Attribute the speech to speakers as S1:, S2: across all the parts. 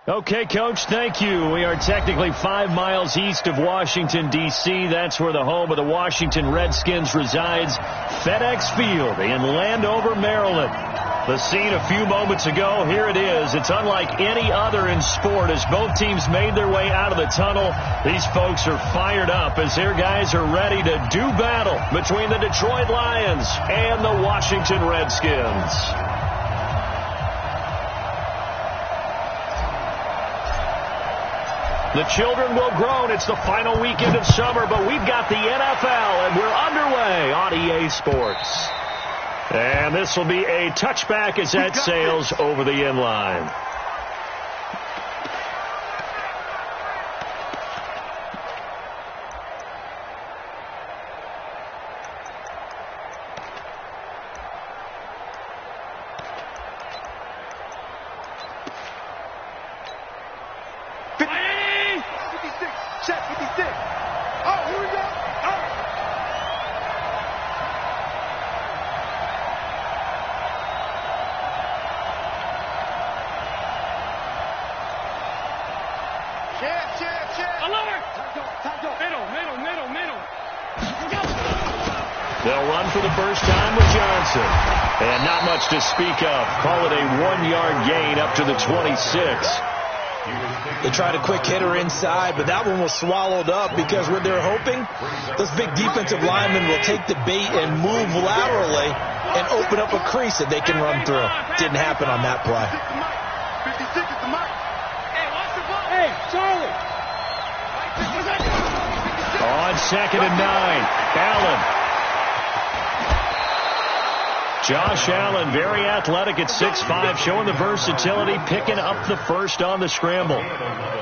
S1: Okay, Coach, thank you. We are technically 5 miles east of Washington, D.C. That's where the home of the Washington Redskins resides, FedEx Field in Landover, Maryland. The scene a few moments ago, here it is. It's unlike any other in sport as both teams made their way out of the tunnel. These folks are fired up as their guys are ready to do battle between the Detroit Lions and the Washington Redskins. The children will groan. It's the final weekend of summer, but we've got the NFL, and we're underway on EA Sports. And this will be a touchback as that sails over the end line. They'll run for the first time with Johnson. And not much to speak of. Call it a 1-yard gain up to the 26.
S2: They tried a quick hitter inside, but that one was swallowed up because what they're hoping, those big defensive linemen will take the bait and move laterally and open up a crease that they can run through. Didn't happen on that play.
S3: 56 is the mic. Hey, watch the ball. Hey, Charlie.
S1: On 2nd and 9, Allen. Josh Allen, very athletic at 6'5", showing the versatility, picking up the first on the scramble.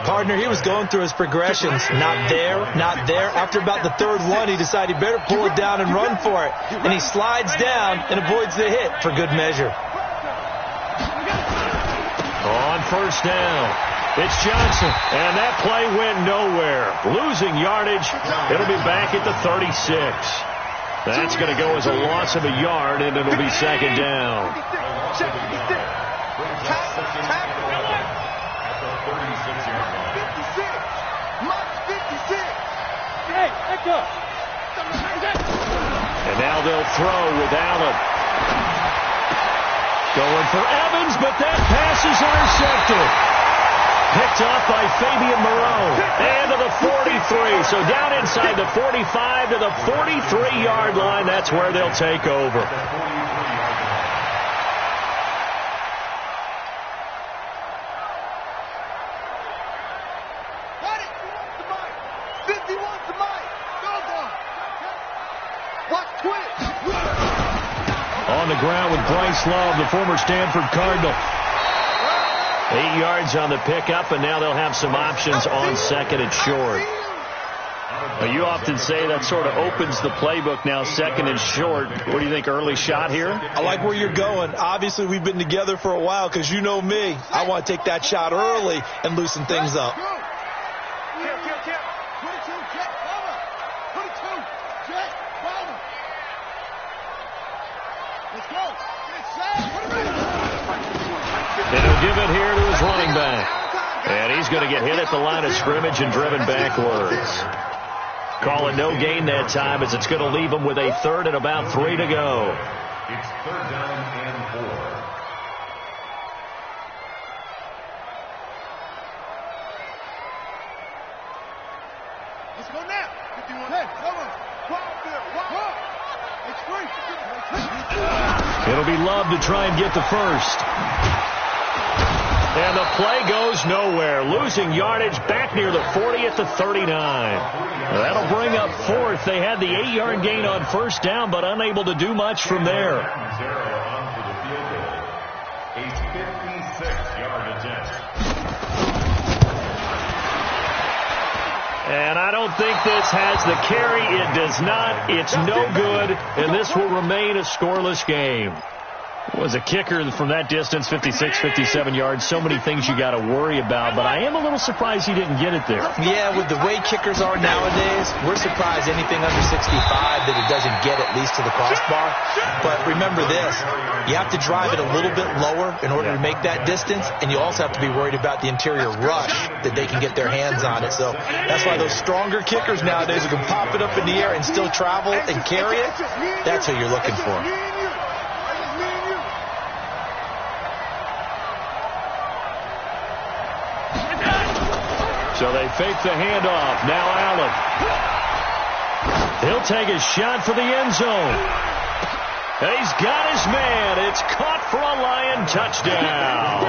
S2: Partner, he was going through his progressions. Not there, not there. After about the third one, he decided he better pull it down and run for it. And he slides down and avoids the hit for good measure.
S1: On first down, it's Johnson. And that play went nowhere. Losing yardage. It'll be back at the 36. That's going to go as a loss of a yard, and it'll be 2nd down. And now they'll throw with Allen. Going for Evans, but that pass is intercepted. Picked off by Fabian Moreau. And to the 43. So down inside the 45 to the 43-yard line. That's where they'll take over. On the ground with Bryce Love, the former Stanford Cardinal. 8 yards on the pickup, and now they'll have some options on 2nd and short. Well, you often say that sort of opens the playbook now, 2nd and short. What do you think, early shot here?
S2: I like where you're going. Obviously, we've been together for a while because you know me. I want to take that shot early and loosen things up.
S1: And he'll give it here to his running back. And he's going to get hit at the line of scrimmage and driven backwards. Call it no gain that time as it's going to leave him with a 3rd and about 3 to go.
S4: It's 3rd down and 4.
S3: Let's go now. 51. Hey, come on.
S1: It'll be Love to try and get the first. And the play goes nowhere. Losing yardage back near the 40 at the 39. That'll bring up 4th. They had the 8-yard gain on first down, but unable to do much from there.
S4: A 56-yard attempt.
S1: And I don't think this has the carry. It does not. It's no good, and this will remain a scoreless game. Was a kicker from that distance, 56, 57 yards. So many things you got to worry about, but I am a little surprised he didn't get it there.
S2: Yeah, with the way kickers are nowadays, we're surprised anything under 65 that it doesn't get at least to the crossbar. But remember this, you have to drive it a little bit lower in order to make that distance, and you also have to be worried about the interior rush that they can get their hands on it. So that's why those stronger kickers nowadays who can pop it up in the air and still travel and carry it, that's who you're looking for.
S1: So they fake the handoff. Now Allen. He'll take a shot for the end zone. He's got his man. It's caught for a Lion touchdown.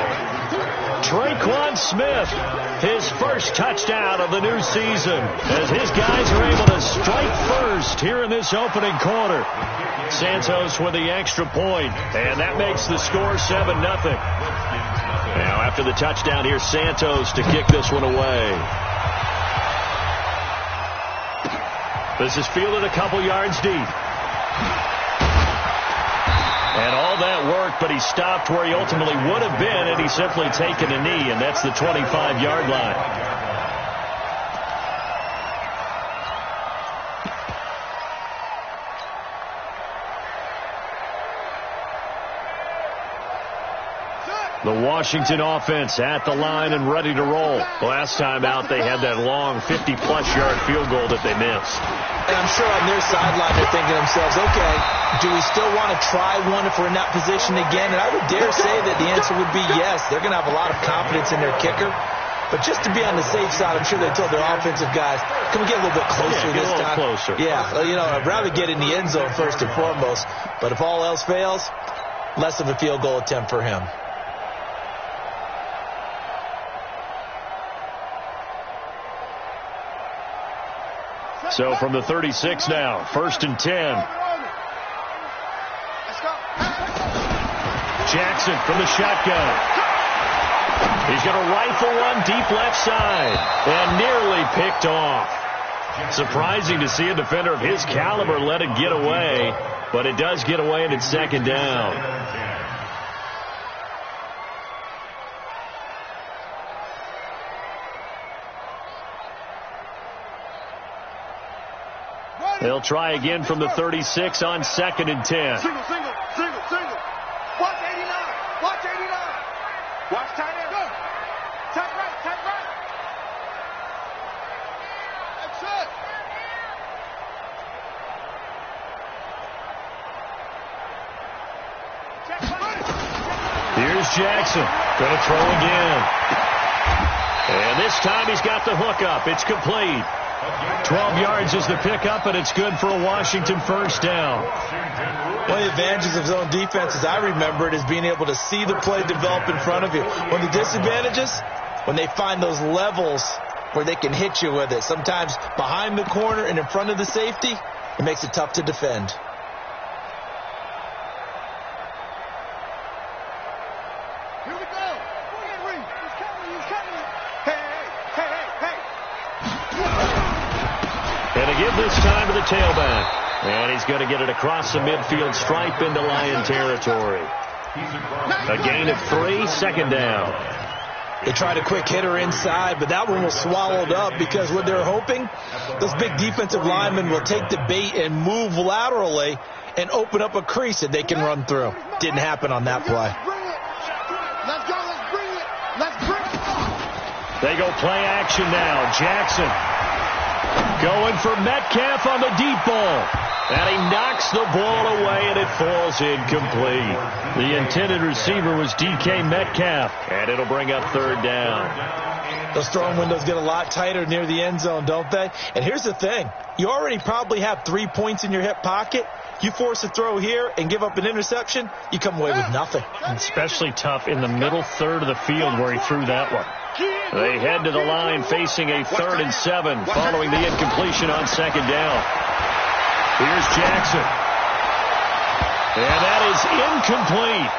S1: Traquan Smith, his first touchdown of the new season, as his guys are able to strike first here in this opening quarter. Santos with the extra point, and that makes the score 7-0. Now, after the touchdown, here's Santos to kick this one away. This is fielded a couple yards deep. And all that work, but he stopped where he ultimately would have been, and he's simply taken a knee, and that's the 25-yard line. The Washington offense at the line and ready to roll. Last time out, they had that long 50-plus yard field goal that they missed.
S2: And I'm sure on their sideline they're thinking to themselves, okay, do we still want to try one if we're in that position again? And I would dare say that the answer would be yes. They're going to have a lot of confidence in their kicker. But just to be on the safe side, I'm sure they told their offensive guys, can we get a little bit closer this time?
S1: Closer.
S2: Yeah, you know, I'd rather get in the end zone first and foremost. But if all else fails, less of a field goal attempt for him.
S1: So from the 36 now, 1st and 10. Jackson from the shotgun. He's going to rifle one deep left side and nearly picked off. Surprising to see a defender of his caliber let it get away, but it does get away and it's 2nd down. They'll try again from the 36 on 2nd and 10.
S3: Single. Watch 89. Watch 89. Watch tight end. Go. Tight right. That's it.
S1: Here's Jackson. Going to throw again. And this time he's got the hook up. It's complete. 12 yards is the pickup, and it's good for a Washington 1st down.
S2: One of the advantages of zone defense, as I remember it, is being able to see the play develop in front of you. One of the disadvantages, when they find those levels where they can hit you with it, sometimes behind the corner and in front of the safety, it makes it tough to defend.
S3: Here we go. He's coming. Hey.
S1: And to give this time to the tailback. And he's going to get it across the midfield stripe into Lion territory. A gain of 3, 2nd down.
S2: They tried a quick hitter inside, but that one was swallowed up because what they're hoping, those big defensive linemen will take the bait and move laterally and open up a crease that they can run through. Didn't happen on that play.
S3: Let's go. Let's bring it.
S1: They go play action now. Jackson going for Metcalf on the deep ball. And he knocks the ball away, and it falls incomplete. The intended receiver was DK Metcalf, and it'll bring up 3rd down.
S2: Those throwing windows get a lot tighter near the end zone, don't they? And here's the thing. You already probably have 3 points in your hip pocket. You force a throw here and give up an interception, you come away with nothing.
S1: Especially tough in the middle third of the field where he threw that one. They head to the line facing a 3rd and 7 following the incompletion on 2nd down. Here's Jackson. And that is incomplete.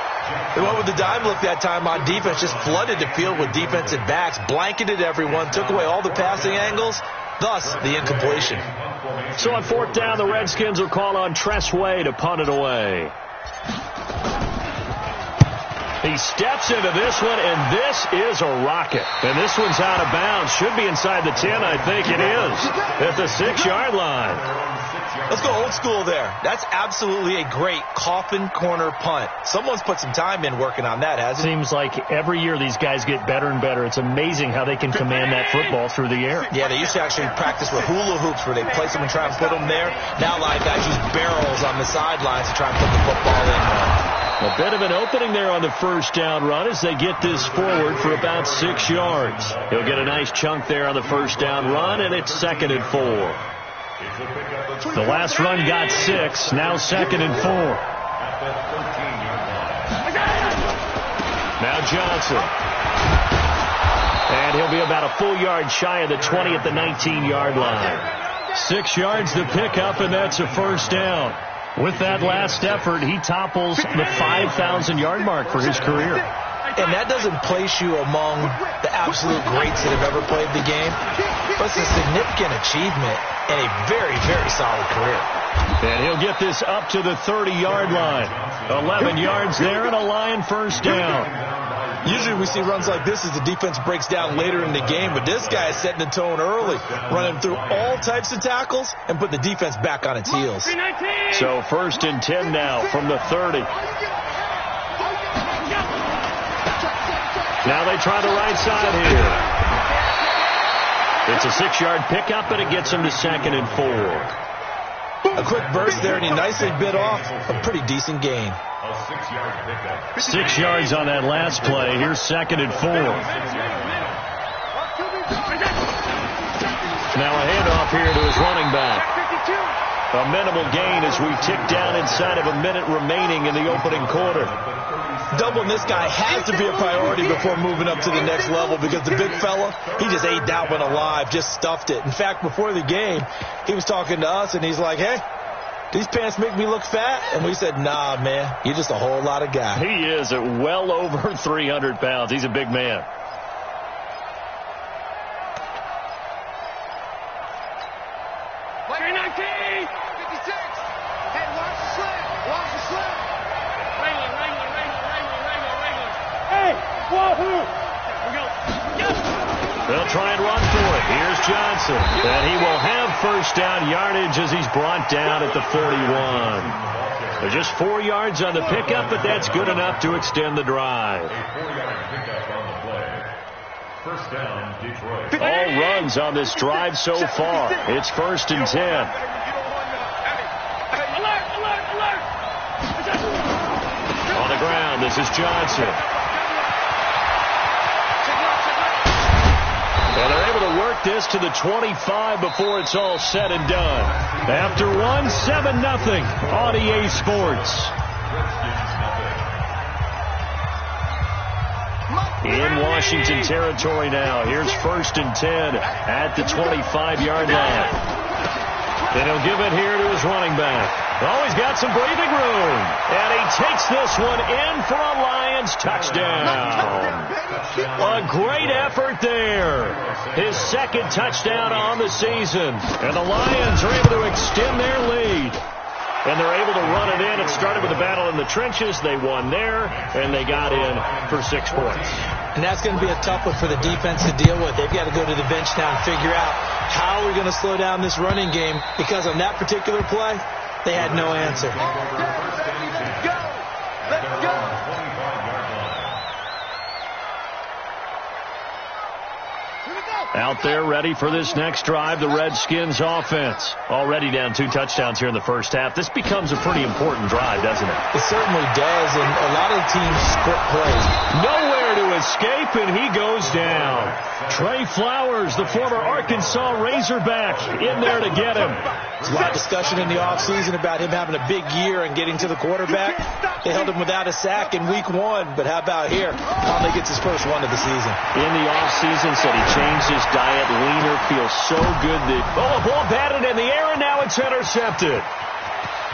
S2: They went with the dime look that time on defense, just flooded the field with defensive backs, blanketed everyone, took away all the passing angles, thus the incompletion.
S1: So on 4th down, the Redskins will call on Tress Way to punt it away. He steps into this one, and this is a rocket. And this one's out of bounds. Should be inside the 10, I think it is, at the 6-yard line.
S2: Let's go old school there. That's absolutely a great coffin corner punt. Someone's put some time in working on that, hasn't it?
S1: Seems like every year these guys get better and better. It's amazing how they can command that football through the air.
S2: Yeah, they used to actually practice with hula hoops where they place them and try and put them there. Now a lot of guys use barrels on the sidelines to try and put the football in.
S1: A bit of an opening there on the first down run as they get this forward for about 6 yards. He'll get a nice chunk there on the first down run, and it's 2nd and 4. The last run got 6, now 2nd and 4. Now Johnson. And he'll be about a full yard shy of the 20 at the 19-yard line. 6 yards to pick up, and that's a first down. With that last effort, he topples the 5,000-yard mark for his career.
S2: And that doesn't place you among the absolute greats that have ever played the game, but it's a significant achievement and a very, very solid career.
S1: And he'll get this up to the 30-yard line. 11 yards there and a Lion first down.
S2: Usually we see runs like this as the defense breaks down later in the game, but this guy is setting the tone early, running through all types of tackles and put the defense back on its heels.
S1: So 1st and 10 now from the 30. Now they try the right side here. It's a 6-yard pickup, and it gets him to 2nd and 4.
S2: A quick burst there, and he nicely bit off a pretty decent gain.
S1: 6 yards on that last play. Here's 2nd and 4. Now a handoff here to his running back. A minimal gain as we tick down inside of a minute remaining in the opening quarter.
S2: Doubling this guy has to be a priority before moving up to the next level because the big fella, he just ate that one alive, just stuffed it. In fact, before the game, he was talking to us, and he's like, hey, these pants make me look fat? And we said, nah, man, you're just a whole lot of guy.
S1: He is at well over 300 pounds. He's a big man. They'll try and run for it. Here's Johnson. And he will have first down yardage as he's brought down at the 41. There's just 4 yards on the pickup, but that's good enough to extend the drive.
S4: First down, Detroit.
S1: All runs on this drive so far. It's 1st and 10. On the ground, this is Johnson. And they're able to work this to the 25 before it's all said and done. After 1, 7-0 on EA Sports. In Washington territory now. Here's 1st and 10 at the 25-yard line. And he'll give it here to his running back. Oh, he's got some breathing room. And he takes this one in for a Lions touchdown. A great effort there. His 2nd touchdown on the season. And the Lions are able to extend their lead. And they're able to run it in. It started with a battle in the trenches. They won there, and they got in for 6 points.
S2: And that's going to be a tough one for the defense to deal with. They've got to go to the bench now and figure out how we're going to slow down this running game, because on that particular play, they had no answer.
S3: Let's go!
S1: Out there ready for this next drive, the Redskins offense. Already down 2 touchdowns here in the first half. This becomes a pretty important drive, doesn't it?
S2: It certainly does, and a lot of teams script plays.
S1: Nowhere to escape, and he goes down. Trey Flowers, the former Arkansas Razorback, in there to get him.
S2: There's a lot of discussion in the offseason about him having a big year and getting to the quarterback. They held him without a sack in week 1, but how about here? Finally gets his first one of the season.
S1: In the offseason, said he changed his diet, leaner, feels so good that... Oh, a ball batted in the air, and now it's intercepted.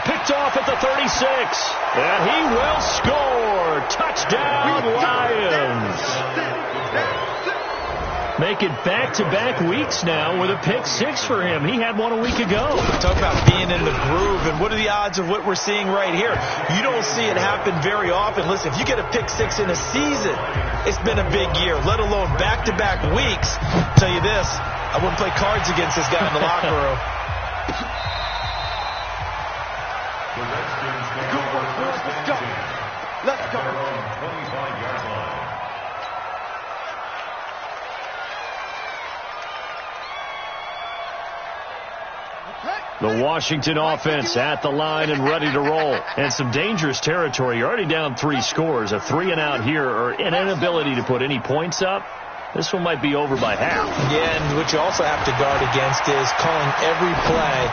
S1: Picked off at the 36, and he will score. Touchdown, Lions. make it back-to-back weeks now with a pick six for him. He had one a week ago.
S2: Talk about being in the groove, and what are the odds of what we're seeing right here? You don't see it happen very often. Listen, if you get a pick six in a season, it's been a big year, let alone back-to-back weeks. I'll tell you this, I wouldn't play cards against this guy in the locker room.
S4: The Redskins take over first and 10 at their own 25-yard line.
S1: The Washington offense at the line and ready to roll. And some dangerous territory. You're already down 3 scores. A 3-and-out here or an inability to put any points up. This one might be over by half.
S2: Yeah, and what you also have to guard against is calling every play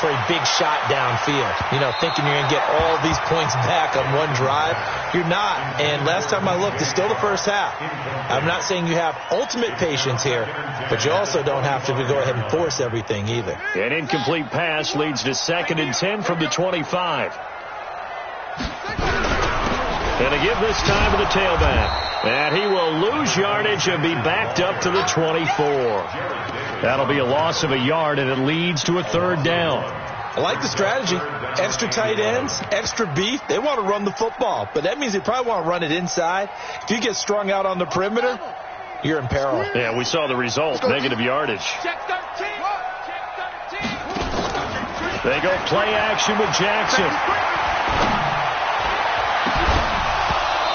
S2: for a big shot downfield. You know, thinking you're going to get all these points back on one drive. You're not. And last time I looked, it's still the first half. I'm not saying you have ultimate patience here, but you also don't have to go ahead and force everything either.
S1: An incomplete pass leads to 2nd and 10 from the 25. And a give this time to the tailback. And he will lose yardage and be backed up to the 24. That'll be a loss of a yard, and it leads to a 3rd down.
S2: I like the strategy. Extra tight ends, extra beef. They want to run the football, but that means they probably want to run it inside. If you get strung out on the perimeter, you're in peril.
S1: Yeah, we saw the result, negative yardage. They go play action with Jackson.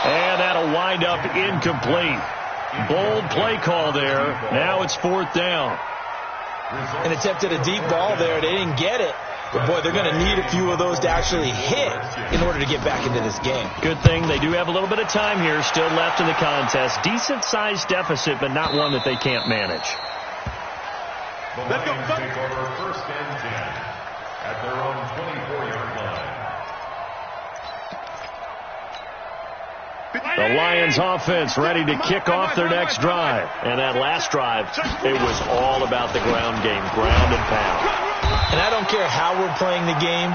S1: And that'll wind up incomplete. Bold play call there. Now it's 4th down.
S2: An attempt at a deep ball there. They didn't get it. But, boy, they're going to need a few of those to actually hit in order to get back into this game.
S1: Good thing they do have a little bit of time here still left in the contest. Decent-sized deficit, but not one that they can't manage.
S4: The Lions take over first and 10 at their own 24-yard line.
S1: The Lions offense ready to kick off their next drive. And that last drive, it was all about the ground game, ground and pound.
S2: And I don't care how we're playing the game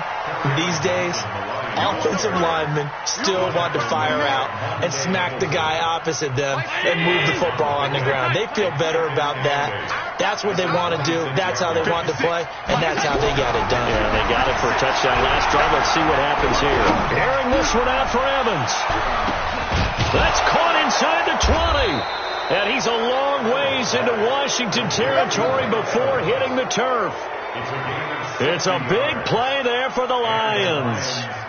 S2: these days, offensive linemen still want to fire out and smack the guy opposite them and move the football on the ground. They feel better about that. That's what they want to do. That's how they want to play, and that's how they got it done.
S1: Yeah, they got it for a touchdown last drive. Let's see what happens here. Airing this one out for Evans. That's caught inside the 20. And he's a long ways into Washington territory before hitting the turf. It's a big play there for the Lions.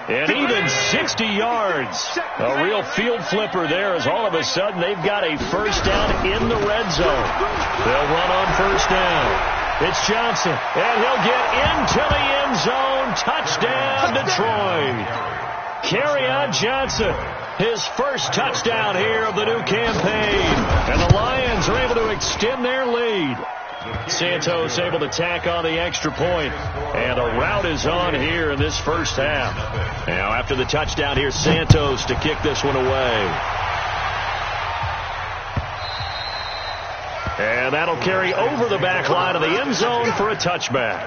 S1: And even 60 yards. A real field flipper there as all of a sudden they've got a first down in the red zone. They'll run on first down. It's Johnson. And he'll get into the end zone. Touchdown, Detroit. Kerryon Johnson. His first touchdown here of the new campaign. And the Lions are able to extend their lead. Santos able to tack on the extra point. And the route is on here in this first half. Now after the touchdown, here's Santos to kick this one away. And that'll carry over the back line of the end zone for a touchback.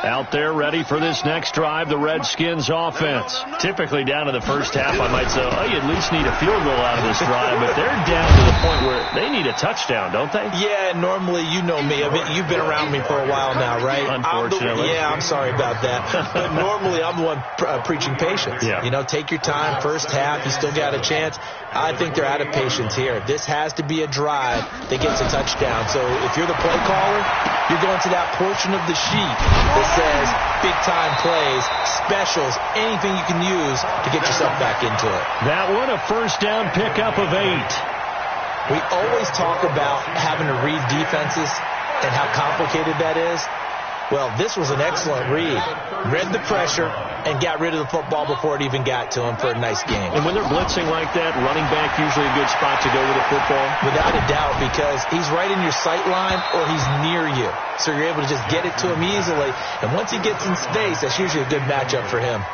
S1: Out there ready for this next drive, the Redskins offense. Typically down to the first half, I might say, oh, you at least need a field goal out of this drive, but they're down to the point where they need a touchdown, don't they?
S2: Yeah, normally, you know me. I mean, you've been around me for a while now, right?
S1: Unfortunately.
S2: I'm sorry about that. But normally, I'm the one preaching patience.
S1: Yeah.
S2: You know, take your time, first half, you still got a chance. I think they're out of patience here. This has to be a drive that gets a touchdown. So if you're the play caller, you're going to that portion of the sheet that says big-time plays, specials, anything you can use to get yourself back into it.
S1: That one, a first down pickup of 8.
S2: We always talk about having to read defenses and how complicated that is. Well, this was an excellent read. Read the pressure and got rid of the football before it even got to him for a nice game.
S1: And when they're blitzing like that, running back usually a good spot to go with the football?
S2: Without a doubt, because he's right in your sight line or he's near you. So you're able to just get it to him easily. And once he gets in space, that's usually a good matchup for him.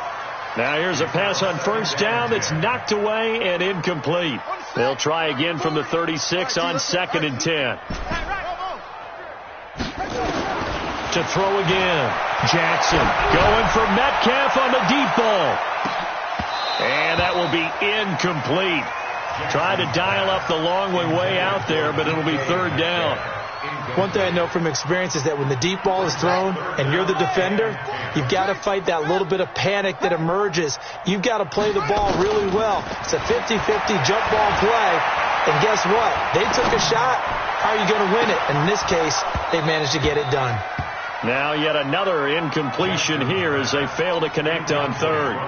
S1: Now here's a pass on first down that's knocked away and incomplete. They'll try again from the 36 on 2nd and 10. to throw again. Jackson going for Metcalf on the deep ball. And that will be incomplete. Tried to dial up the long way out there, but it'll be third down.
S2: One thing I know from experience is that when the deep ball is thrown and you're the defender, you've got to fight that little bit of panic that emerges. You've got to play the ball really well. It's a 50-50 jump ball play. And guess what? They took a shot. How are you going to win it? And in this case, they managed to get it done.
S1: Now yet another incompletion here as they fail to connect on third.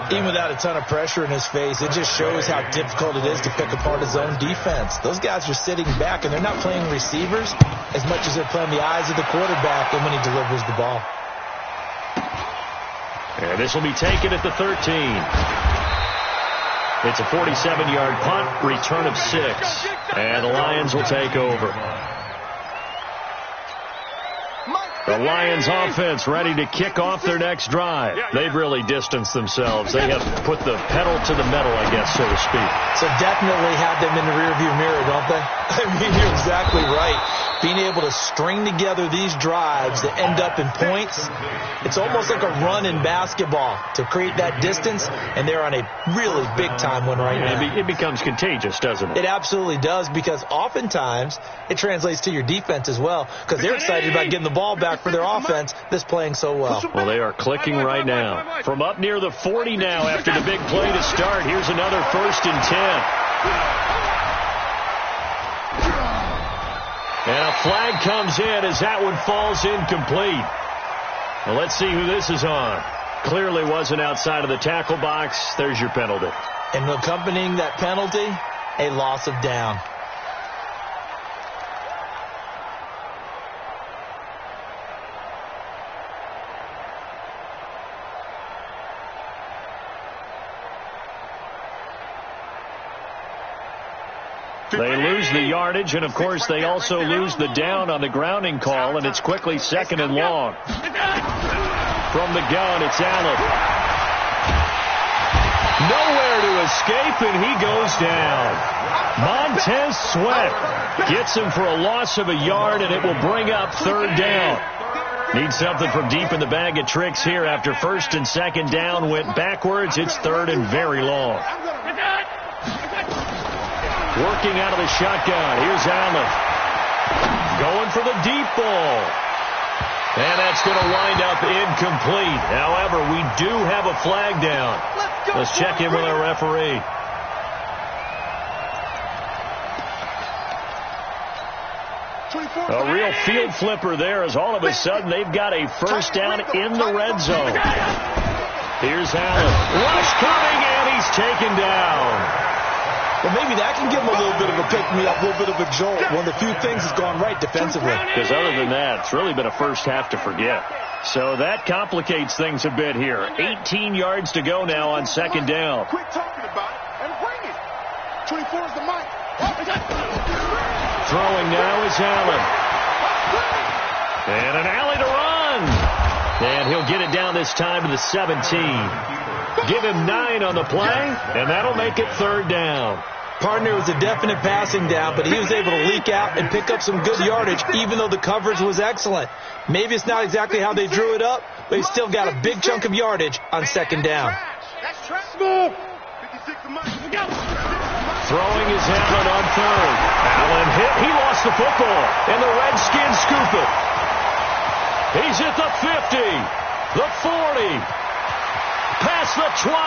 S2: Even without a ton of pressure in his face, it just shows how difficult it is to pick apart his own defense. Those guys are sitting back, and they're not playing receivers as much as they're playing the eyes of the quarterback and when he delivers the ball.
S1: And this will be taken at the 13. It's a 47-yard punt, return of 6. And the Lions will take over. The Lions offense ready to kick off their next drive. They've really distanced themselves. They have put the pedal to the metal, I guess, so to speak.
S2: So definitely have them in the rearview mirror, don't they? I mean, you're exactly right. Being able to string together these drives that end up in points, it's almost like a run in basketball to create that distance, and they're on a really big-time one right now.
S1: It becomes contagious, doesn't it?
S2: It absolutely does, because oftentimes it translates to your defense as well, because they're excited about getting the ball back for their offense that's playing so well.
S1: Well, they are clicking right now. From up near the 40 now after the big play to start, here's another 1st and 10. And a flag comes in as that one falls incomplete. Well, let's see who this is on. Clearly wasn't outside of the tackle box. There's your penalty.
S2: And accompanying that penalty, a loss of down.
S1: They lose the yardage, and, of course, they also lose the down on the grounding call, and it's quickly 2nd and long. From the gun, it's Allen. Nowhere to escape, and he goes down. Montez Sweat gets him for a loss of a yard, and it will bring up 3rd down. Need something from deep in the bag of tricks here after 1st and 2nd down went backwards. It's 3rd and very long. Working out of the shotgun. Here's Allen. Going for the deep ball. And that's going to wind up incomplete. However, we do have a flag down. Let's check in with our referee. A real field flipper there, as all of a sudden they've got a 1st down in the red zone. Here's Allen. Rush coming, and he's taken down.
S2: Well, maybe that can give him a little bit of a pick-me-up, a little bit of a jolt. One of the few things that's gone right defensively.
S1: Because other than that, it's really been a first half to forget. So that complicates things a bit here. 18 yards to go now on 2nd down.
S3: Quit talking about it and bring it. 24 is the mic.
S1: Throwing now is Allen. And an alley to run. And he'll get it down this time to the 17. Give him 9 on the play, and that'll make it 3rd down.
S2: Partner was a definite passing down, but he was able to leak out and pick up some good yardage, even though the coverage was excellent. Maybe it's not exactly how they drew it up, but he's still got a big chunk of yardage on 2nd down.
S1: Throwing is Allen on 3rd. Allen hit. He lost the football, and the Redskins scoop it. He's at the 50, the 40. Past the 20.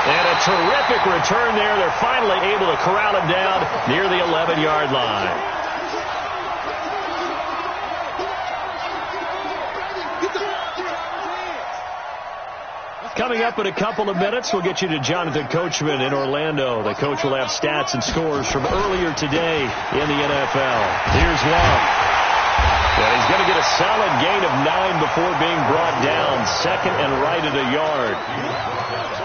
S1: And a terrific return there. They're finally able to corral him down near the 11-yard line. Coming up in a couple of minutes, we'll get you to Jonathan Coachman in Orlando. The coach will have stats and scores from earlier today in the NFL. Here's one. And he's going to get a solid gain of 9 before being brought down. 2nd and right at a yard.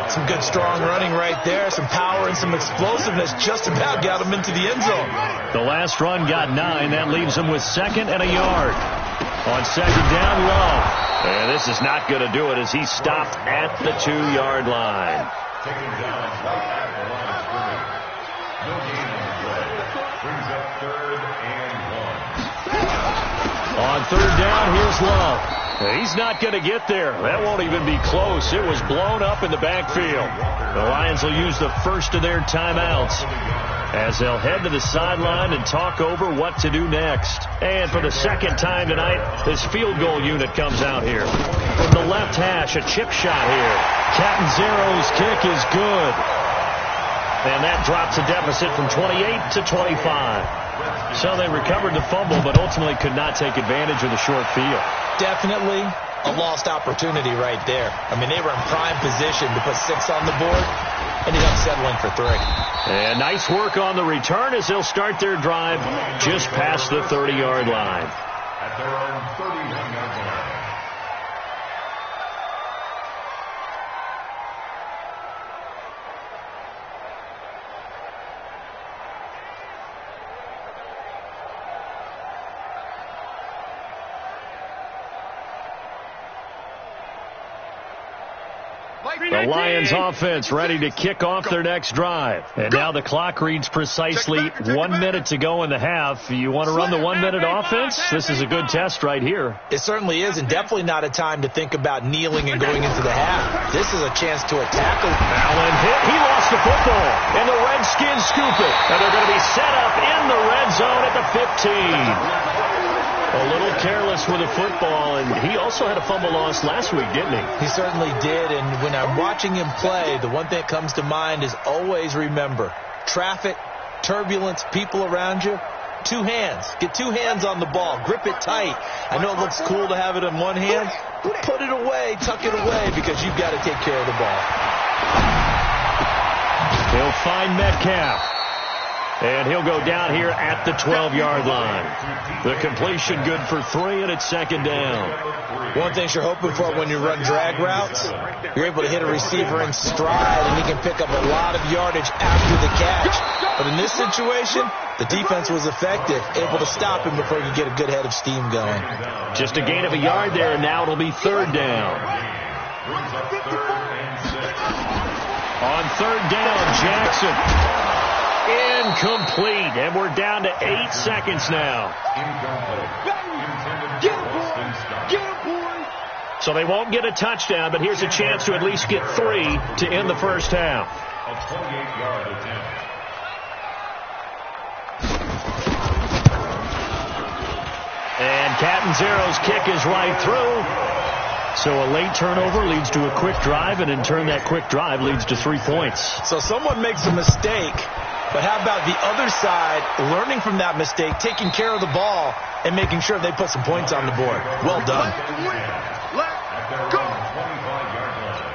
S2: Some good strong running right there. Some power and some explosiveness just about got him into the end zone.
S1: The last run got 9. That leaves him with 2nd and a yard. On 2nd down, Love. And this is not going to do it as he's stopped at the 2-yard line.
S4: Taken down right at the line of scrimmage. No gain on the play. Brings up 3rd and 1.
S1: On third down, here's Love. He's not going to get there. That won't even be close. It was blown up in the backfield. The Lions will use the first of their timeouts as they'll head to the sideline and talk over what to do next. And for the second time tonight, this field goal unit comes out here. From the left hash, a chip shot here. Catanzaro's kick is good. And that drops a deficit from 28 to 25. So they recovered the fumble, but ultimately could not take advantage of the short field.
S2: Definitely a lost opportunity right there. I mean, they were in prime position to put 6 on the board. Ended up settling for 3.
S1: And nice work on the return as they'll start their drive just past the 30-yard line.
S4: At their own 31-yard line.
S1: The Lions offense ready to kick off their next drive. And now the clock reads precisely 1 minute to go in the half. You want to run the 1 minute offense? This is a good test right here.
S2: It certainly is, and definitely not a time to think about kneeling and going into the half. This is a chance to attack.
S1: Allen hit. He lost the football. And the Redskins scoop it. And they're going to be set up in the red zone at the 15. A little careless with the football, and he also had a fumble loss last week, didn't he?
S2: He certainly did, and when I'm watching him play, the one thing that comes to mind is always remember, traffic, turbulence, people around you, 2 hands. Get 2 hands on the ball. Grip it tight. I know it looks cool to have it in one hand, but put it away, tuck it away, because you've got to take care of the ball.
S1: He'll find Metcalf. And he'll go down here at the 12-yard line. The completion good for 3, and it's second down.
S2: One thing you're hoping for when you run drag routes, you're able to hit a receiver in stride, and he can pick up a lot of yardage after the catch. But in this situation, the defense was effective, able to stop him before he could get a good head of steam going.
S1: Just a gain of a yard there, and now it'll be third down. On third down, Jackson. Incomplete, and we're down to 8 seconds now. So they won't get a touchdown, but here's a chance to at least get 3 to end the first half.
S4: A 28-yard attempt.
S1: And Catanzaro's kick is right through. So a late turnover leads to a quick drive, and in turn that quick drive leads to 3 points.
S2: So someone makes a mistake. But how about the other side, learning from that mistake, taking care of the ball, and making sure they put some points on the board? Well done.
S4: Let's go. 25-yard line.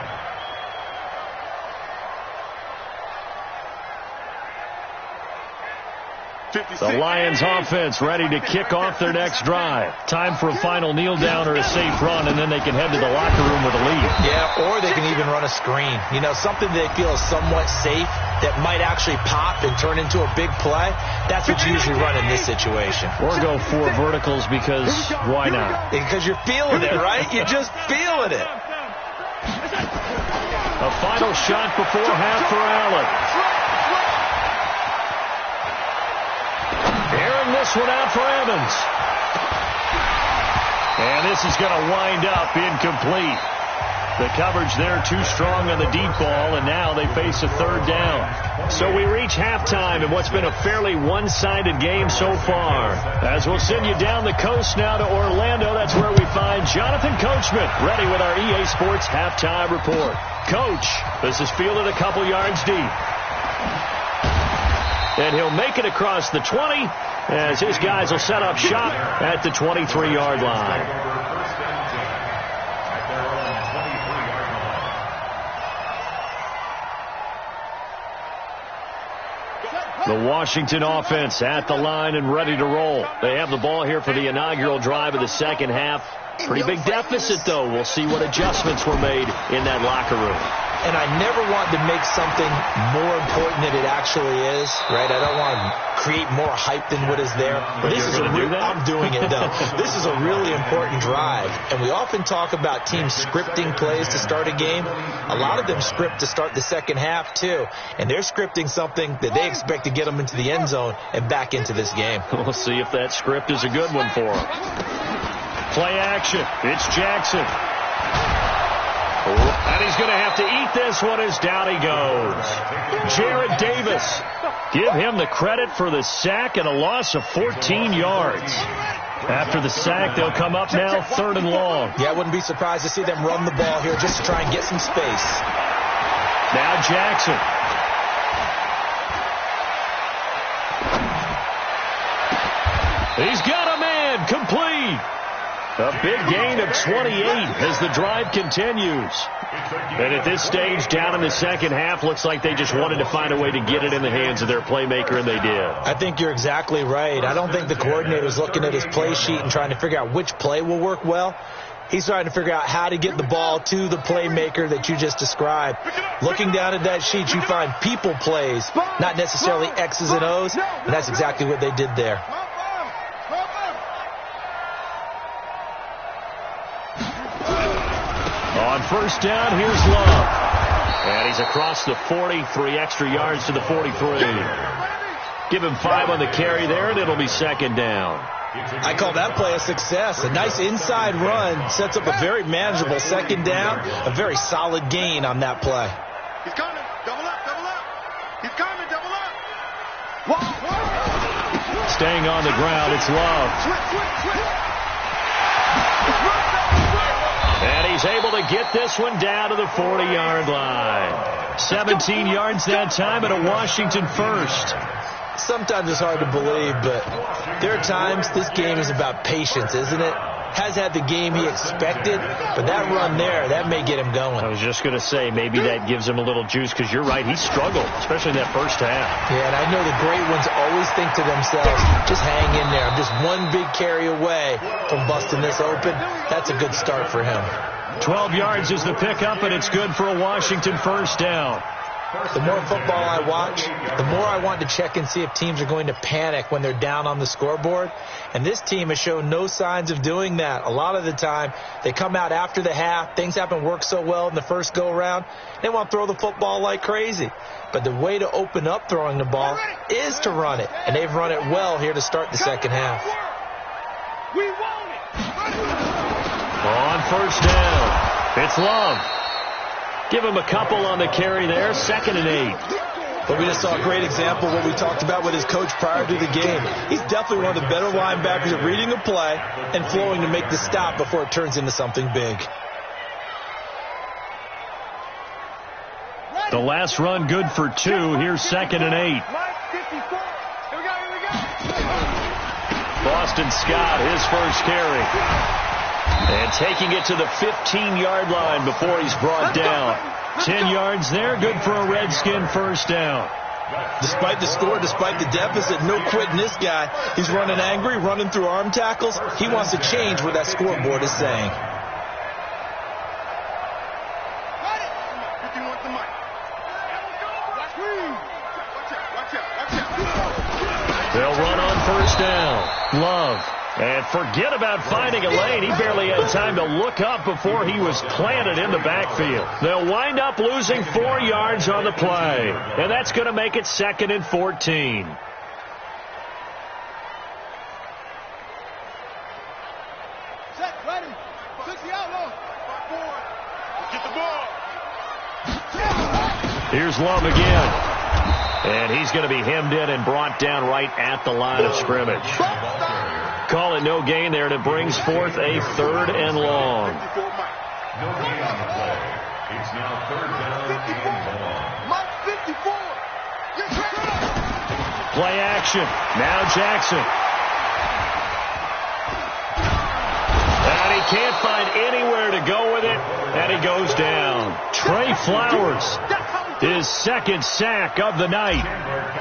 S1: The Lions offense ready to kick off their next drive. Time for a final kneel down or a safe run, and then they can head to the locker room with a lead.
S2: Yeah, or they can even run a screen. You know, something they feel is somewhat safe that might actually pop and turn into a big play. That's what you usually run in this situation.
S1: Or go 4 verticals because why not?
S2: Because you're feeling it, right? You're just feeling it.
S1: A final shot before half for Allen. Airing this one out for Evans. And this is going to wind up incomplete. The coverage there too strong on the deep ball, and now they face a third down. So we reach halftime in what's been a fairly one-sided game so far. As we'll send you down the coast now to Orlando, that's where we find Jonathan Coachman, ready with our EA Sports halftime report. Coach, this is fielded a couple yards deep. And he'll make it across the 20 as his guys will set up shop at the 23-yard line. The Washington offense at the line and ready to roll. They have the ball here for the inaugural drive of the second half. Pretty big deficit, though. We'll see what adjustments were made in that locker room.
S2: And I never want to make something more important than it actually is, right? I don't want to create more hype than what is there.
S1: But this is
S2: I'm doing it, though. This is a really important drive. And we often talk about teams scripting plays to start a game. A lot of them script to start the second half, too. And they're scripting something that they expect to get them into the end zone and back into this game.
S1: We'll see if that script is a good one for them. Play action. It's Jackson. And he's going to have to eat this one as down he goes. Jared Davis. Give him the credit for the sack and a loss of 14 yards. After the sack, they'll come up now 3rd and long.
S2: Yeah, I wouldn't be surprised to see them run the ball here just to try and get some space.
S1: Now Jackson. He's got a man complete. A big gain of 28 as the drive continues. And at this stage, down in the second half, looks like they just wanted to find a way to get it in the hands of their playmaker, and they did.
S2: I think you're exactly right. I don't think the coordinator's looking at his play sheet and trying to figure out which play will work well. He's trying to figure out how to get the ball to the playmaker that you just described. Looking down at that sheet, you find people plays, not necessarily X's and O's, and that's exactly what they did there.
S1: On first down, here's Love. And he's across the 40, 3 extra yards to the 43. Give him 5 on the carry there, and it'll be second down.
S2: I call that play a success. A nice inside run sets up a very manageable second down, a very solid gain on that play.
S3: He's coming. Double up, double up. He's coming, double up.
S1: Staying on the ground, it's Love. And he's able to get this one down to the 40-yard line. 17 yards that time, and a Washington first.
S2: Sometimes it's hard to believe, but there are times this game is about patience, isn't it? Has had the game he expected, but that run there, that may get him going.
S1: I was just going to say, maybe that gives him a little juice, because you're right, he struggled, especially in that first half.
S2: Yeah, and I know the great ones always think to themselves, just hang in there. I'm just one big carry away from busting this open. That's a good start for him.
S1: 12 yards is the pickup, and it's good for a Washington first down.
S2: The more football I watch, the more I want to check and see if teams are going to panic when they're down on the scoreboard. And this team has shown no signs of doing that. A lot of the time, they come out after the half. Things haven't worked so well in the first go-around. They want to throw the football like crazy. But the way to open up throwing the ball is to run it. And they've run it well here to start the second half.
S3: We want it.
S1: On first down, it's Love. Give him a couple on the carry there, 2nd and 8.
S2: But we just saw a great example of what we talked about with his coach prior to the game. He's definitely one of the better linebackers at reading a play and flowing to make the stop before it turns into something big.
S1: The last run good for 2. Here's 2nd and 8. Boston Scott, his first carry. And taking it to the 15-yard line before he's brought down. 10 yards there, good for a Redskin first down.
S2: Despite the score, despite the deficit, no quitting this guy. He's running angry, running through arm tackles. He wants to change what that scoreboard is saying.
S1: They'll run on first down. Love. And forget about finding a lane. He barely had time to look up before he was planted in the backfield. They'll wind up losing 4 yards on the play. And that's going to make it 2nd and 14.
S3: Set, ready. 60 out low. Get the ball.
S1: Here's Love again. And he's going to be hemmed in and brought down right at the line of scrimmage. Call it no gain there, and it brings forth a 3rd and long.
S4: No gain on the play. It's now 3rd down and long.
S3: Mike 54.
S1: Play action. Now Jackson. And he can't find anywhere to go with it, and he goes down. Trey Flowers, his 2nd sack of the night.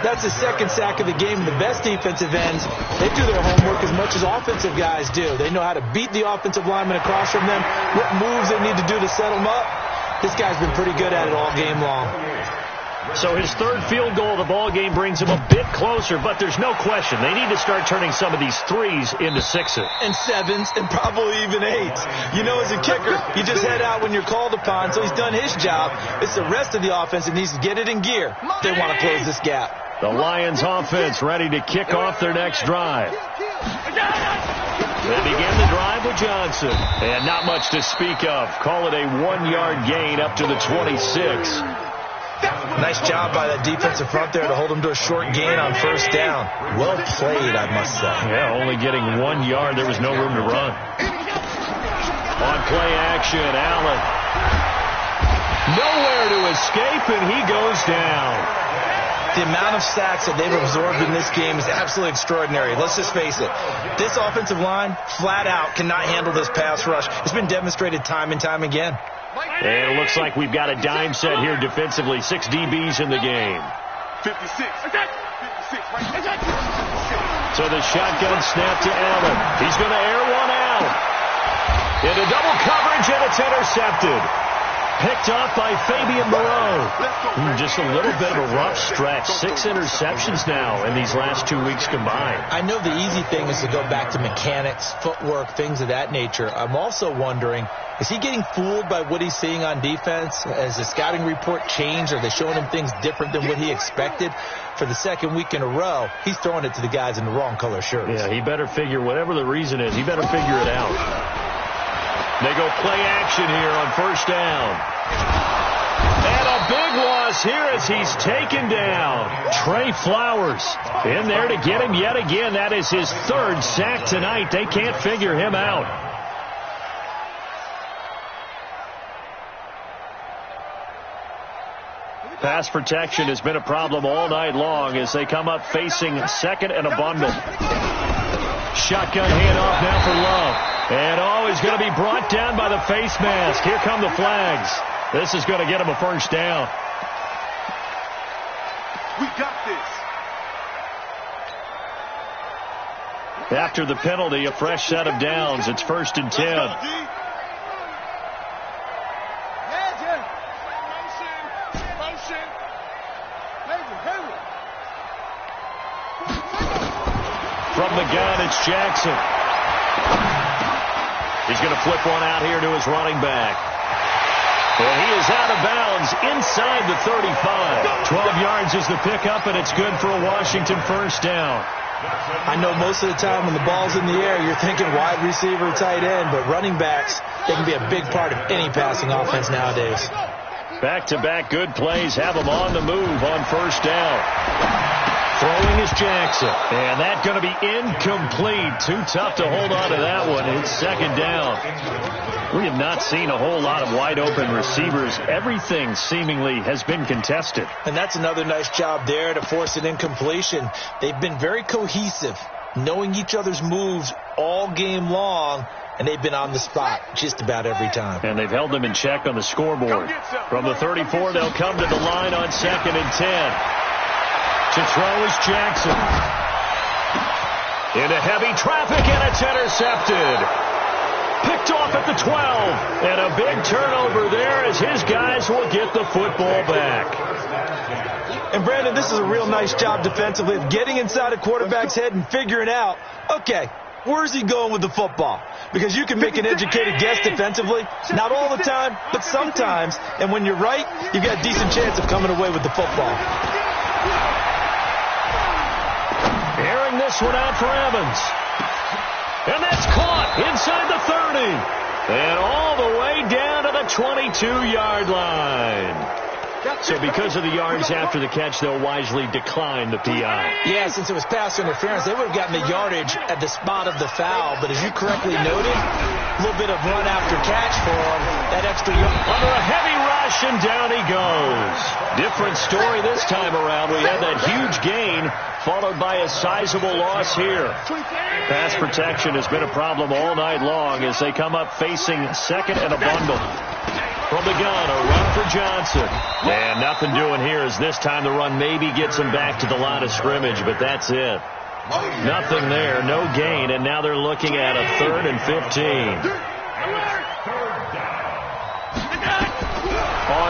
S2: That's his 2nd sack of the game. The best defensive ends, they do their homework as much as offensive guys do. They know how to beat the offensive lineman across from them, what moves they need to do to set them up. This guy's been pretty good at it all game long.
S1: So his third field goal of the ball game brings him a bit closer, but there's no question they need to start turning some of these threes into sixes.
S2: And sevens, and probably even eights. You know, as a kicker, you just head out when you're called upon, so he's done his job. It's the rest of the offense that needs to get it in gear if they want to close this gap.
S1: The Lions offense ready to kick off their next drive. They begin the drive with Johnson. And not much to speak of. Call it a 1-yard gain up to the 26.
S2: Nice job by that defensive front there to hold him to a short gain on first down. Well played, I must say.
S1: Yeah, only getting 1 yard. There was no room to run. On play action, Allen. Nowhere to escape, and he goes down.
S2: The amount of sacks that they've absorbed in this game is absolutely extraordinary. Let's just face it. This offensive line, flat out, cannot handle this pass rush. It's been demonstrated time and time again.
S1: And it looks like we've got a dime set here defensively. 6 DBs in the game.
S3: 56.
S1: So the shotgun snap to Allen. He's going to air one out. Into double coverage, and it's intercepted. Picked off by Fabian Moreau. Just a little bit of a rough stretch. 6 interceptions now in these last 2 weeks combined.
S2: I know the easy thing is to go back to mechanics, footwork, things of that nature. I'm also wondering, is he getting fooled by what he's seeing on defense? Has the scouting report changed? Are they showing him things different than what he expected? For the second week in a row, he's throwing it to the guys in the wrong color shirts.
S1: Yeah, he better figure, whatever the reason is, he better figure it out. They go play action here on first down. And a big loss here as he's taken down. Trey Flowers in there to get him yet again. That is his 3rd sack tonight. They can't figure him out. Pass protection has been a problem all night long as they come up facing second and a bundle. Shotgun handoff now for Love. And he's going to be brought down by the face mask. Here come the flags. This is going to get him a first down.
S3: We got this.
S1: After the penalty, a fresh set of downs. It's 1st and 10. From the gun, it's Jackson. He's going to flip one out here to his running back. And he is out of bounds inside the 35. 12 yards is the pickup, and it's good for a Washington first down.
S2: I know most of the time when the ball's in the air, you're thinking wide receiver, tight end, but running backs, they can be a big part of any passing offense nowadays.
S1: Back-to-back good plays have them on the move on first down. Throwing is Jackson. And that's going to be incomplete. Too tough to hold on to that one. It's 2nd down. We have not seen a whole lot of wide-open receivers. Everything seemingly has been contested.
S2: And that's another nice job there to force an incompletion. They've been very cohesive, knowing each other's moves all game long, and they've been on the spot just about every time.
S1: And they've held them in check on the scoreboard. From the 34, they'll come to the line on 2nd and 10. To throw is Jackson. Into heavy traffic, and it's intercepted. Picked off at the 12. And a big turnover there as his guys will get the football back.
S2: And, Brandon, this is a real nice job defensively of getting inside a quarterback's head and figuring out, okay, where's he going with the football? Because you can make an educated guess defensively. Not all the time, but sometimes. And when you're right, you've got a decent chance of coming away with the football.
S1: Airing this one out for Evans. And that's caught inside the 30. And all the way down to the 22-yard line. So because of the yards after the catch, they'll wisely decline the PI.
S2: Yeah, since it was pass interference, they would have gotten the yardage at the spot of the foul. But as you correctly noted, a little bit of run after catch for him. That extra yard.
S1: Under a heavy rush, and down he goes. Different story this time around. We had that huge gain, followed by a sizable loss here. Pass protection has been a problem all night long as they come up facing second and a bundle. From the gun, a run for Johnson. And nothing doing here as this time the run maybe gets him back to the line of scrimmage, but that's it. Nothing there, no gain, and now they're looking at a 3rd and 15.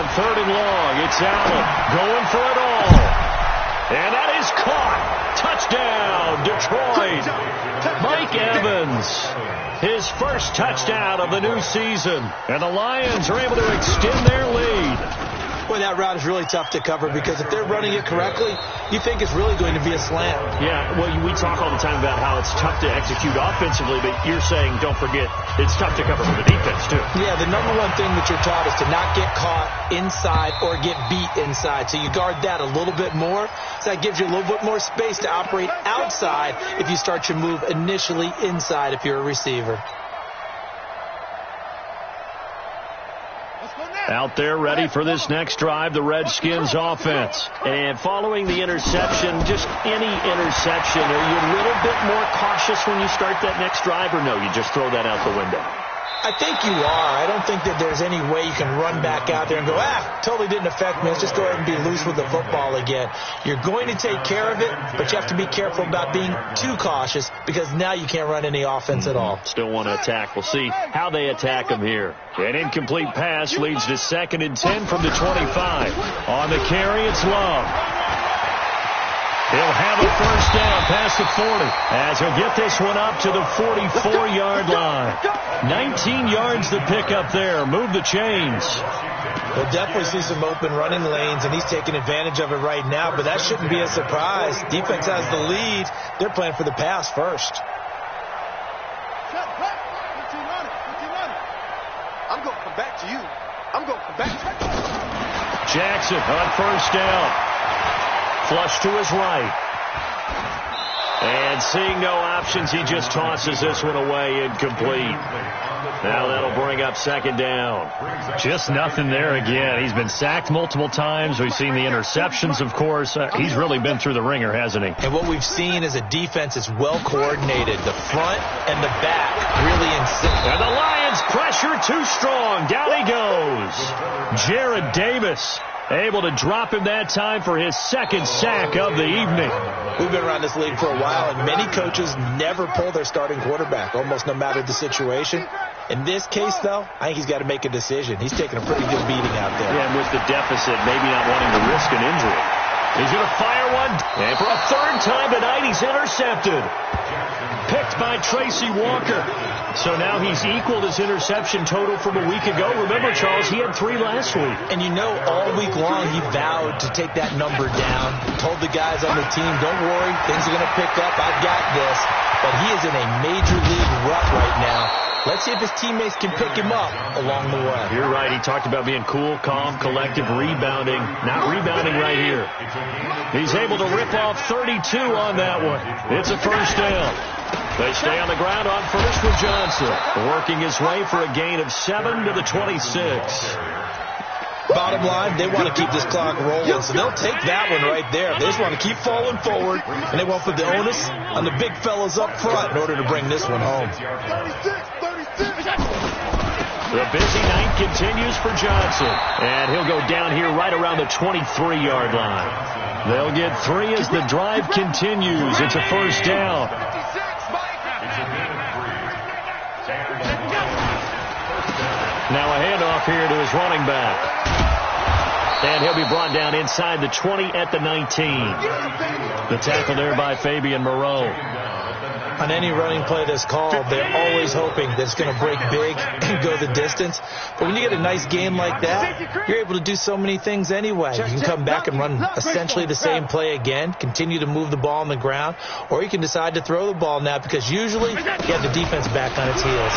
S1: on 3rd and long. It's Allen going for it all. And that is caught. Touchdown, Detroit. Mike Evans, his first touchdown of the new season. And the Lions are able to extend their lead.
S2: Boy, that route is really tough to cover because if they're running it correctly, you think it's really going to be a slant.
S1: Yeah, well, we talk all the time about how it's tough to execute offensively, but you're saying, don't forget, it's tough to cover for the defense, too.
S2: Yeah, the number one thing that you're taught is to not get caught inside or get beat inside. So you guard that a little bit more. So that gives you a little bit more space to operate outside if you start your move initially inside if you're a receiver.
S1: Out there ready for this next drive, the Redskins offense. And following the interception, just any interception, are you a little bit more cautious when you start that next drive, or no, you just throw that out the window?
S2: I think you are. I don't think that there's any way you can run back out there and go, totally didn't affect me. Let's just go ahead and be loose with the football again. You're going to take care of it, but you have to be careful about being too cautious because now you can't run any offense at all.
S1: Still want to attack. We'll see how they attack them here. An incomplete pass leads to 2nd and 10 from the 25. On the carry, it's Love. He'll have a first down past the 40 as he'll get this one up to the 44-yard line. 19 yards to pick up there. Move the chains.
S2: We'll definitely see some open running lanes, and he's taking advantage of it right now, but that shouldn't be a surprise. Defense has the lead. They're playing for the pass first.
S3: I'm going to come back to you. I'm going to come back to you.
S1: Jackson on first down. Flush to his right. And seeing no options, he just tosses this one away incomplete. Now that'll bring up 2nd down. Just nothing there again. He's been sacked multiple times. We've seen the interceptions, of course. He's really been through the ringer, hasn't he?
S2: And what we've seen is a defense that's well coordinated. The front and the back really in sync.
S1: And the Lions pressure too strong. Down he goes. Jared Davis able to drop him that time for his 2nd sack of the evening.
S2: We've been around this league for a while, and many coaches never pull their starting quarterback, almost no matter the situation. In this case, though, I think he's got to make a decision. He's taking a pretty good beating out there.
S1: Yeah, and with the deficit, maybe not wanting to risk an injury. He's going to fire one, and for a 3rd time tonight, he's intercepted. Picked by Tracy Walker. So now he's equaled his interception total from a week ago. Remember, Charles, he had 3 last week.
S2: And you know, all week long he vowed to take that number down. Told the guys on the team, don't worry, things are going to pick up. I've got this. But he is in a major league rut right now. Let's see if his teammates can pick him up along the way.
S1: You're right. He talked about being cool, calm, collective, rebounding. Not rebounding right here. He's able to rip off 32 on that one. It's a first down. They stay on the ground on first with Johnson. Working his way for a gain of 7 to the 26.
S2: Bottom line, they want to keep this clock rolling, so they'll take that one right there. They just want to keep falling forward, and they won't put the onus on the big fellas up front in order to bring this one home.
S1: The busy night continues for Johnson, and he'll go down here right around the 23-yard line. They'll get 3 as the drive continues. It's a first down. Now a handoff here to his running back. And he'll be brought down inside the 20 at the 19. The tackle there by Fabian Moreau.
S2: On any running play that's called, they're always hoping that it's going to break big and go the distance. But when you get a nice game like that, you're able to do so many things anyway. You can come back and run essentially the same play again, continue to move the ball on the ground, or you can decide to throw the ball now because usually you have the defense back on its heels.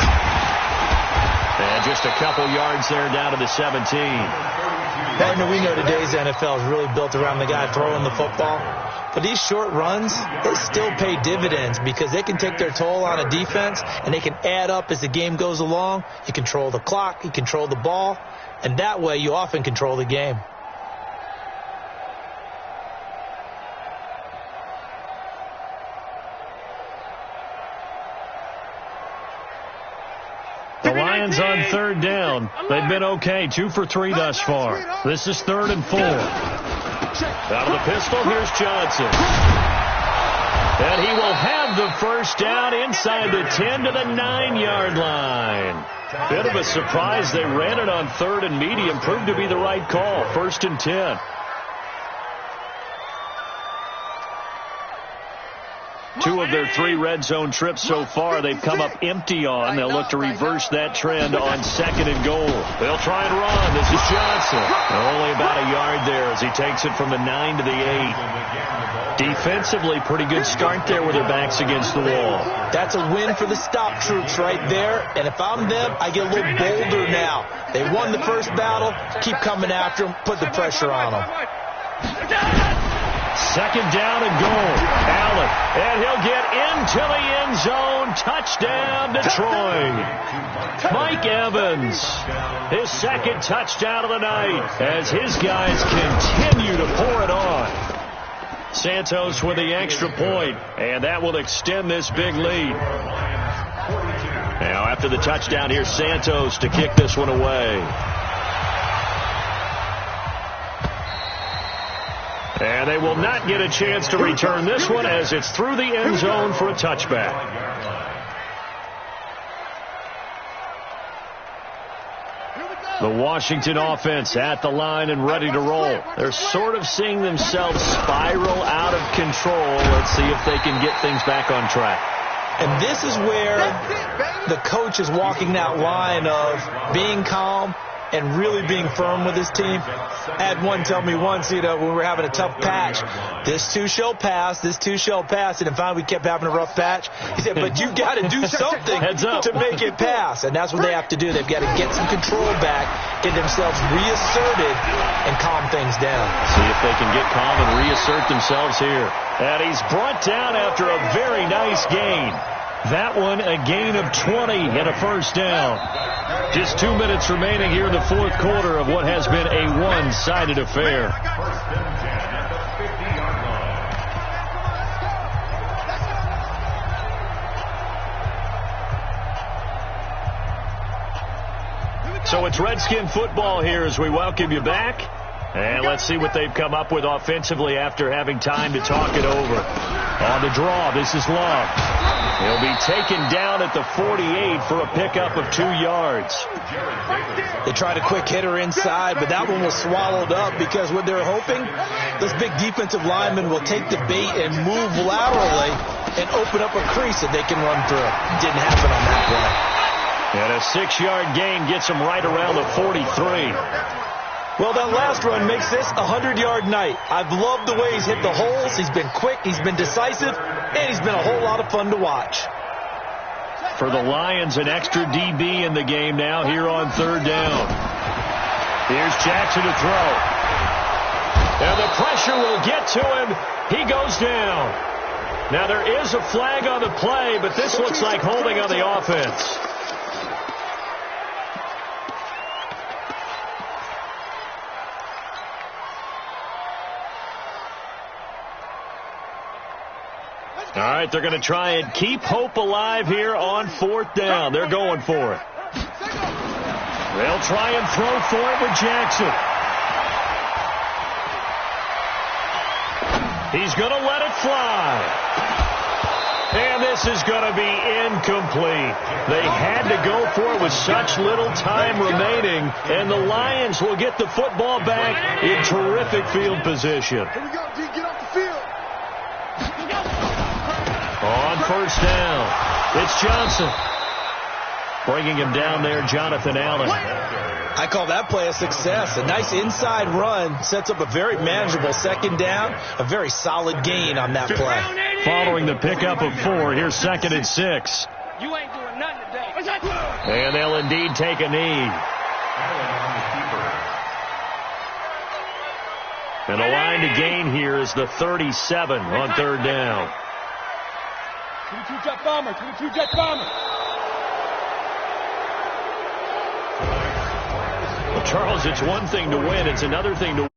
S1: And just a couple yards there down to the 17.
S2: Partner, we know today's NFL is really built around the guy throwing the football. But these short runs, they still pay dividends because they can take their toll on a defense and they can add up as the game goes along. You control the clock, you control the ball, and that way you often control the game.
S1: The Lions on 3rd down. They've been okay, 2 for 3 thus far. This is 3rd and 4. Out of the pistol, here's Johnson. And he will have the first down inside the 10 to the 9-yard line. Bit of a surprise. They ran it on 3rd and medium. Proved to be the right call. 1st and 10. Two of their 3 red zone trips so far, they've come up empty on. They'll look to reverse that trend on 2nd and goal. They'll try and run. This is Johnson. Only about a yard there as he takes it from the 9 to the 8. Defensively, pretty good start there with their backs against the wall.
S2: That's a win for the stop troops right there. And if I'm them, I get a little bolder now. They won the first battle. Keep coming after them. Put the pressure on them.
S1: 2nd down and goal. Allen, and he'll get into the end zone. Touchdown, Detroit. Mike Evans, his 2nd touchdown of the night as his guys continue to pour it on. Santos with the extra point, and that will extend this big lead. Now, after the touchdown, here's Santos to kick this one away. And they will not get a chance to return this one as it's through the end zone for a touchback. The Washington offense at the line and ready to roll. They're sort of seeing themselves spiral out of control. Let's see if they can get things back on track.
S2: And this is where the coach is walking that line of being calm and really being firm with his team. I had one tell me once, when we were having a tough patch, this too shall pass, this too shall pass. And finally we kept having a rough patch. He said, but you got to do something to make it pass. And that's what they have to do. They've got to get some control back, get themselves reasserted, and calm things down.
S1: See if they can get calm and reassert themselves here. And he's brought down after a very nice gain. That one a gain of 20 and a first down. Just 2 minutes remaining here in the 4th quarter of what has been a one-sided affair. So it's Redskin football here as we welcome you back. And let's see what they've come up with offensively after having time to talk it over. On the draw, this is Love. He'll be taken down at the 48 for a pickup of 2 yards.
S2: They tried a quick hitter inside, but that one was swallowed up because what they're hoping, this big defensive lineman will take the bait and move laterally and open up a crease that they can run through. Didn't happen on that play.
S1: And a 6-yard gain gets him right around the 43.
S2: Well, that last run makes this a 100-yard night. I've loved the way he's hit the holes. He's been quick, he's been decisive, and he's been a whole lot of fun to watch.
S1: For the Lions, an extra DB in the game now here on 3rd down. Here's Jackson to throw. And the pressure will get to him. He goes down. Now, there is a flag on the play, but this looks like holding on the offense. All right, they're going to try and keep hope alive here on 4th down. They're going for it. They'll try and throw for it with Jackson. He's going to let it fly. And this is going to be incomplete. They had to go for it with such little time remaining, and the Lions will get the football back in terrific field position.
S3: Here we go, D. Get off the field.
S1: On 1st down, it's Johnson. Bringing him down there, Jonathan Allen.
S2: I call that play a success. A nice inside run sets up a very manageable 2nd down. A very solid gain on that play.
S1: Following the pickup of 4, here's 2nd and 6.
S3: You ain't doing nothing today.
S1: And they'll indeed take a knee. And the line to gain here is the 37 on 3rd down.
S3: 22 jet bomber, 22 jet bomber.
S1: Well, Charles, it's one thing to win. It's another thing to